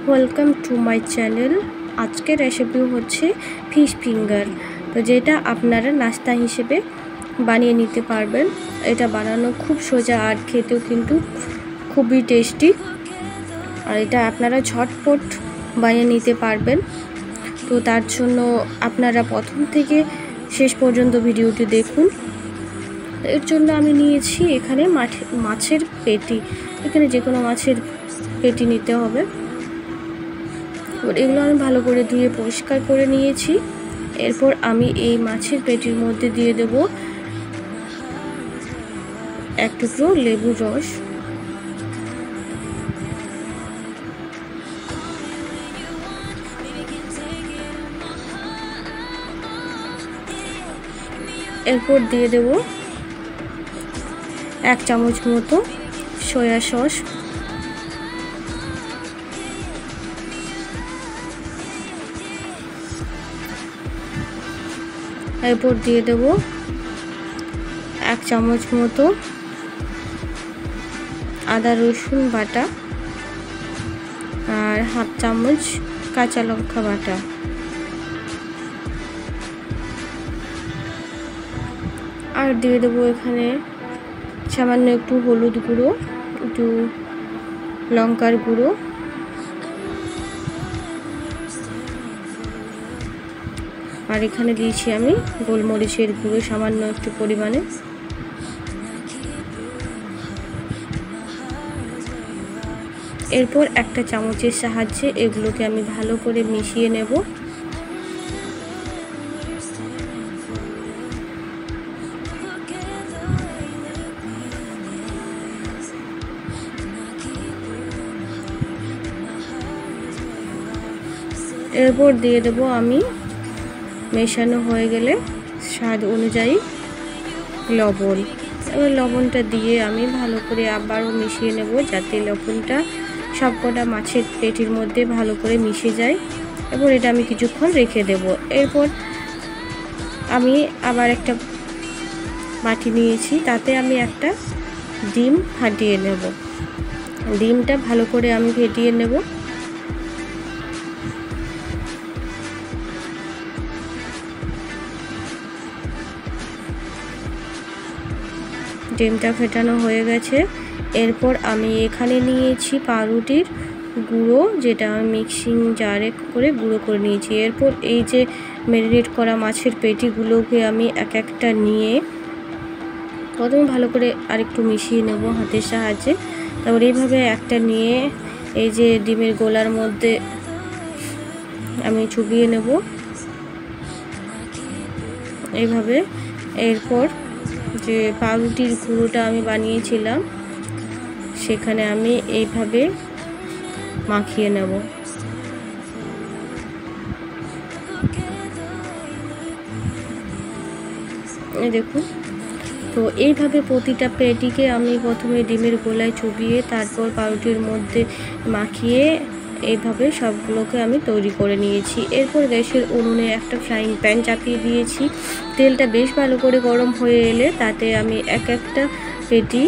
Welcome to my channel. আজকের recipe হচ্ছে fish finger, তো যেটা আপনারা নাস্তা হিসেবে বানিয়ে নিতে পারবেন। এটা বানানো খুব সোজা আর খেতেও কিন্তু খুবই টেস্টি, আর এটা আপনারা ঝটপট বানিয়ে নিতে পারবেন। তো তার জন্য আপনারা প্রথম থেকে শেষ পর্যন্ত ভিডিওটি দেখুন। এর জন্য আমি নিয়েছি এখানে মাছের পেটি। এখানে যে কোনো মাছের পেটি নিতে হবে। এগুলো আমি ভালো করে ধুয়ে পরিষ্কার করে নিয়েছি। এরপর আমি এই মাছের পেটির মধ্যে দিয়ে দেব এক টুকরো লেবুর রস, এরপর দিয়ে দেব 1 চামচ মতো সয়া সস, এরপর দিয়ে দেব 1 চামচ মতো আদা রসুন বাটা আর 1/2 চামচ কাঁচা লঙ্কা বাটা। আর দিয়ে দেবো এখানে সামান্য একটু হলুদ গুঁড়ো, একটু লঙ্কার গুঁড়ো, আর এখানে দিয়েছি আমি গোলমরিচের গুঁড়ো সামান্য একটু পরিমাণে। এরপর একটা চামচের সাহায্যে এগুলোকে আমি ভালো করে মিশিয়ে নেব। এরপর দিয়ে দেব আমি মেশানো হয়ে গেলে স্বাদ অনুযায়ী লবণ। এবার লবণটা দিয়ে আমি ভালো করে আবারও মিশিয়ে নেব, যাতে লবণটা সবকটা মাছের পেটির মধ্যে ভালো করে মিশে যায়। এরপর এটা আমি কিছুক্ষণ রেখে দেব। এরপর আমি আবার একটা বাটি নিয়েছি, তাতে আমি একটা ডিম ফাটিয়ে নেব। ডিমটা ভালো করে আমি ফেটিয়ে নেব। ডিমটা ফেটানো হয়ে গেছে। এরপর আমি এখানে নিয়েছি পাউরুটির গুঁড়ো, যেটা আমি মিক্সিং জারে করে গুঁড়ো করে নিয়েছি। এরপর এই যে ম্যারিনেট করা মাছের পেটিগুলোকে আমি এক একটা নিয়ে প্রথমে ভালো করে আরেকটু মিশিয়ে নেব হাতের সাহায্যে। তারপর এইভাবে একটা নিয়ে এই যে ডিমের গোলার মধ্যে আমি চুবিয়ে নেব এইভাবে। এরপর যে পাউরুটির গুঁড়োটা আমি বানিয়েছিলাম সেখানে আমি এইভাবে মাখিয়ে নেব। এই দেখুন, তো এইভাবে প্রতিটা পেটিকে আমি প্রথমে ডিমের গোলায় চুবিয়ে তারপর পাউরুটির মধ্যে মাখিয়ে এইভাবে সবগুলোকে আমি তৈরি করে নিয়েছি। এরপর গ্যাসের উনুনে একটা ফ্রাইং প্যান চাপিয়ে দিয়েছি। তেলটা বেশ ভালো করে গরম হয়ে এলে তাতে আমি এক একটা পেটি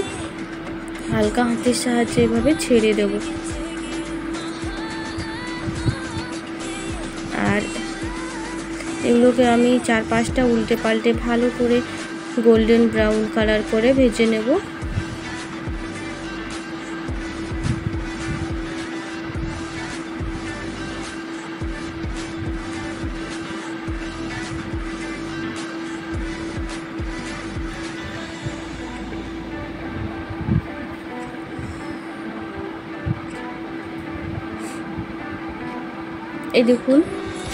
হালকা হাতের সাহায্যে এভাবে ছেড়ে দেব। আর এগুলোকে আমি 4-5টা উল্টে পাল্টে ভালো করে গোল্ডেন ব্রাউন কালার করে ভেজে নেব। এই দেখুন,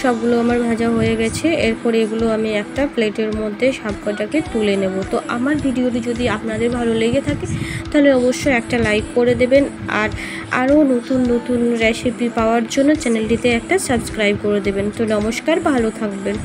সবগুলো আমার ভাজা হয়ে গেছে। এরপর এগুলো আমি একটা প্লেটের মধ্যে সবকটাকে তুলে নেব। তো আমার ভিডিওটি যদি আপনাদের ভালো লেগে থাকে তাহলে অবশ্যই একটা লাইক করে দেবেন, আর আরও নতুন নতুন রেসিপি পাওয়ার জন্য চ্যানেলটিতে একটা সাবস্ক্রাইব করে দেবেন। তো নমস্কার, ভালো থাকবেন।